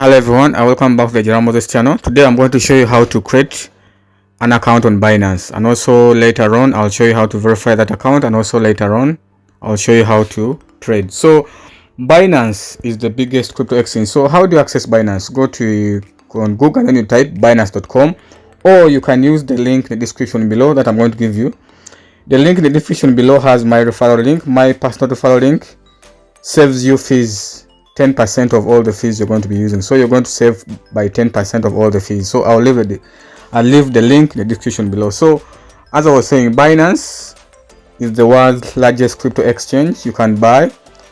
Hello everyone and welcome back to the Jarau channel. Today I'm going to show you how to create an account on Binance, and also later on I'll show you how to verify that account, and also later on I'll show you how to trade. So Binance is the biggest crypto exchange. So how do you access Binance? Go on Google and then you type binance.com, or you can use the link in the description below that I'm going to give you. The link in the description below has my referral link. My personal referral link saves you fees, 10% of all the fees you're going to be using. So you're going to save by 10% of all the fees. So I'll leave the link in the description below. So as I was saying, Binance is the world's largest crypto exchange. You can buy,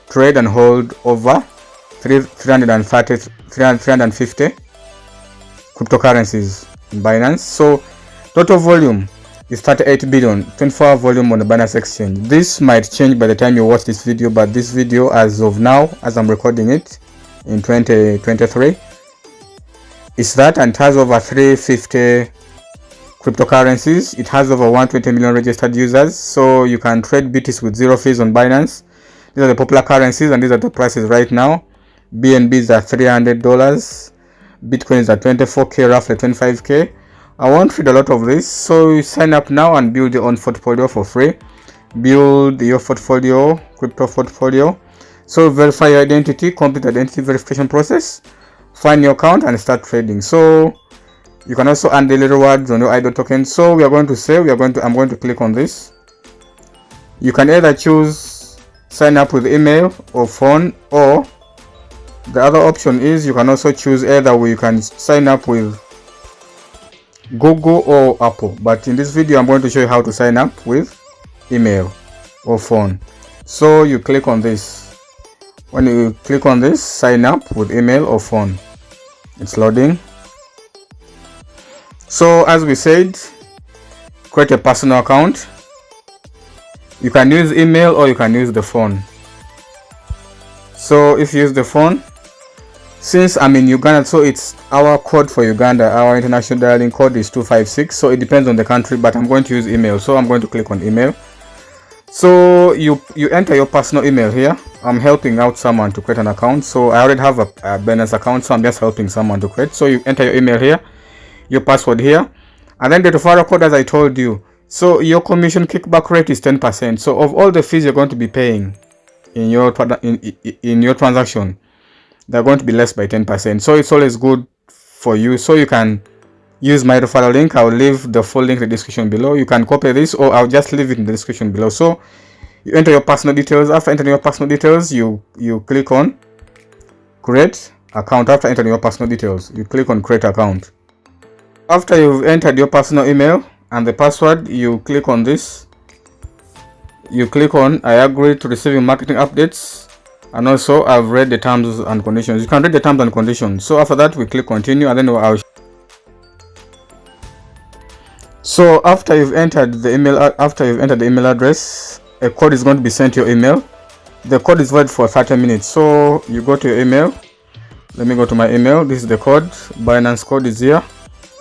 trade and hold over 350 cryptocurrencies in Binance. So total volume is 38 billion, 24-hour volume on the Binance exchange. This might change by the time you watch this video, but this video as of now, as I'm recording it in 2023, is that, and it has over 350 cryptocurrencies. It has over 120 million registered users. So you can trade BTC with zero fees on Binance. These are the popular currencies and these are the prices right now. BNB is at $300, Bitcoin is at 24k, roughly 25k. I won't read a lot of this, so you sign up now and build your own portfolio for free. Build your portfolio, crypto portfolio. So verify your identity, complete identity verification process, find your account and start trading. So you can also earn daily rewards on your idle token. So I'm going to click on this. You can either choose sign up with email or phone, or the other option is you can also choose either way. You can sign up with Google or Apple, but in this video I'm going to show you how to sign up with email or phone. So you click on this. When you click on this, sign up with email or phone, it's loading. So as we said, create a personal account. You can use email or you can use the phone. So if you use the phone, since I'm in Uganda, so it's our code for Uganda, our international dialing code is 256. So it depends on the country, but I'm going to use email. So I'm going to click on email. So you enter your personal email here. I'm helping out someone to create an account. So I already have a Binance account, so I'm just helping someone to create. So you enter your email here, your password here, and then the referral code as I told you. So your commission kickback rate is 10%. So of all the fees you're going to be paying in your transaction, they're going to be less by 10%. So it's always good for you. So you can use my referral link. I'll leave the full link in the description below. You can copy this or I'll just leave it in the description below. So you enter your personal details. After entering your personal details, you click on create account. After entering your personal details, you click on create account. After you've entered your personal email and the password, you click on this. You click on I agree to receiving marketing updates. And also I've read the terms and conditions. You can read the terms and conditions. So after that we click continue, and then so after you've entered the email address, a code is going to be sent to your email. The code is valid for 30 minutes. So you go to your email. Let me go to my email. This is the code. Binance code is here.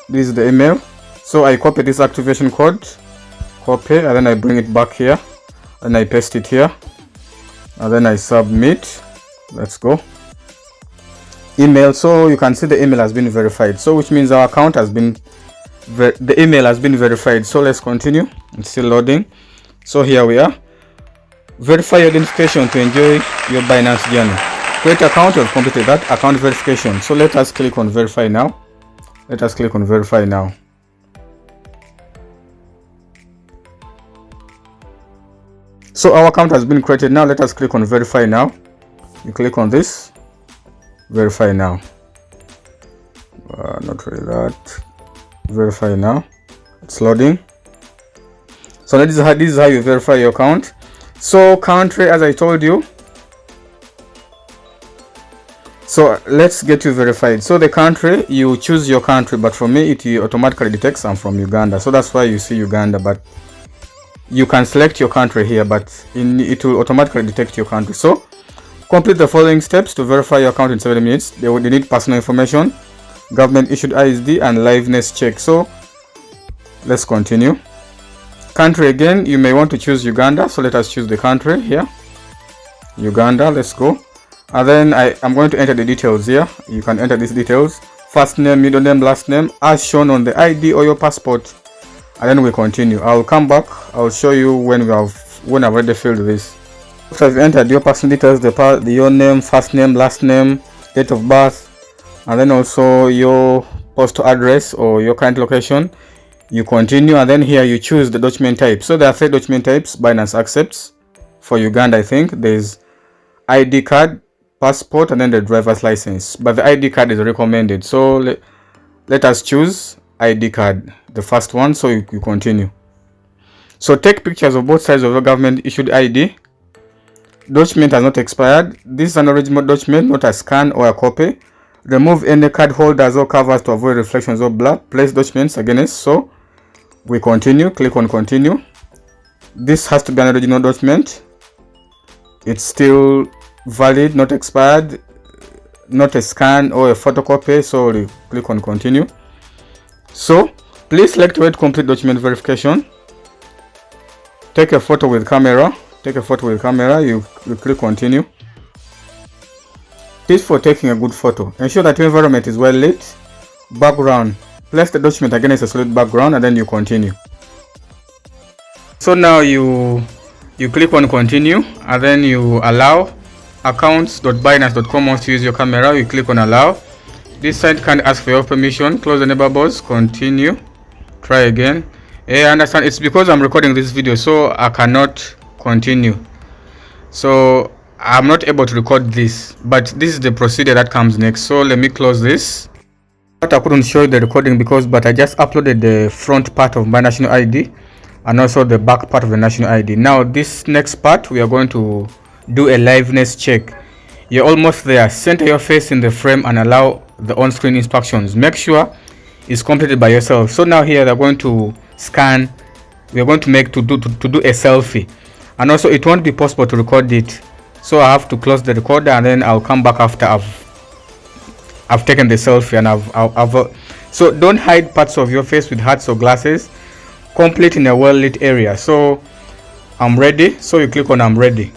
This is the email. So I copy this activation code, copy, and then I bring it back here and I paste it here. And then I submit. Let's go. Email. So you can see the email has been verified, so which means our account has been the email has been verified. So let's continue. It's still loading. So here we are. Verify your identification to enjoy your Binance journey. Create account. You've completed that account verification. So let us click on verify now. Let us click on verify now. So our account has been created. Now let us click on verify now. You click on this, verify now. Not really that. Verify now. It's loading. So this is how you verify your account. So country, as I told you. So let's get you verified. So the country, you choose your country, but for me it automatically detects I'm from Uganda. So that's why you see Uganda, but you can select your country here, but it will automatically detect your country. So complete the following steps to verify your account in 7 minutes. They need personal information, government issued ISD, and liveness check. So let's continue. Country again, you may want to choose Uganda. So let us choose the country here, Uganda. Let's go. And then I'm going to enter the details here. You can enter these details: first name, middle name, last name, as shown on the ID or your passport. And then we continue. I'll come back. I'll show you when I've already filled this. After you've entered your personal details, your name, first name, last name, date of birth, and then also your postal address or your current location, you continue. And then here you choose the document type. So there are 3 document types Binance accepts. For Uganda, I think there's ID card, passport, and then the driver's license, but the ID card is recommended. So let us choose ID card, the first one. So you continue. So take pictures of both sides of your government issued ID. Document has not expired. This is an original document, not a scan or a copy. Remove any card holders or covers to avoid reflections or blur. Place documents against. So we continue. Click on continue. This has to be an original document. It's still valid, not expired, not a scan or a photocopy. So we click on continue. So please select wait complete document verification. Take a photo with camera. You click continue. Tips for taking a good photo: ensure that your environment is well lit. Background: place the document against a solid background, and then you continue. So now you click on continue, and then you allow. Accounts.binance.com wants to use your camera. You click on allow. This site can't ask for your permission. Close the neighbor box. Continue. Try again. I understand it's because I'm recording this video, so I cannot continue. So I'm not able to record this, but this is the procedure that comes next. So let me close this. But I couldn't show you the recording but I just uploaded the front part of my national ID and also the back part of the national ID. Now this next part, we are going to do a liveness check. You're almost there. Center your face in the frame and allow the on-screen instructions. Make sure it's completed by yourself. So now here they're going to scan. We are going to do a selfie, and also it won't be possible to record it. So I have to close the recorder, and then I'll come back after I've taken the selfie and so don't hide parts of your face with hats or glasses. Complete in a well lit area. So I'm ready. So you click on I'm ready.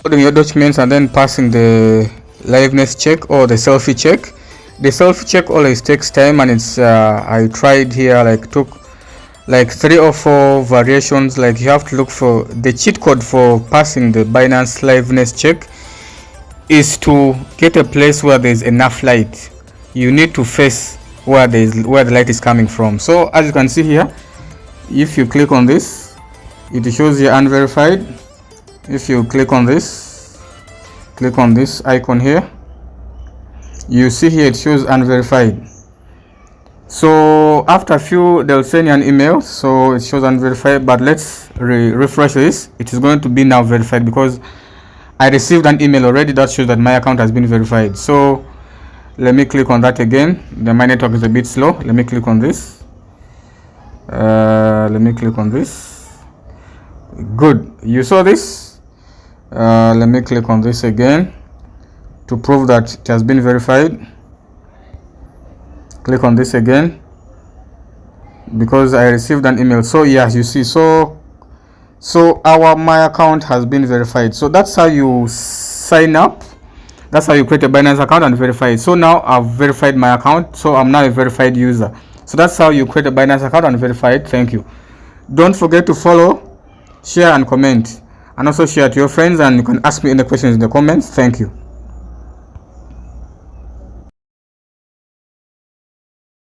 Putting your documents and then passing the liveness check or the selfie check. The selfie check always takes time, and it's I tried here, took 3 or 4 variations. You have to look for the cheat code for passing the Binance liveness check is to get a place where there's enough light. You need to face where the light is coming from. So as you can see here, if you click on this, it shows you unverified. If you click on this icon here, you see here it shows unverified. So after a few, they'll send you an email, so it shows unverified. But let's refresh this. It is going to be now verified because I received an email already that shows that my account has been verified. So let me click on that again. My network is a bit slow. Let me click on this. Good. You saw this. Let me click on this again to prove that it has been verified. Click on this again because I received an email. So yes, you see, so my account has been verified. So that's how you sign up. That's how you create a Binance account and verify it. So now I've verified my account, so I'm now a verified user. So that's how you create a Binance account and verify it. Thank you. Don't forget to follow, share and comment, and also share to your friends, and you can ask me any questions in the comments. Thank you.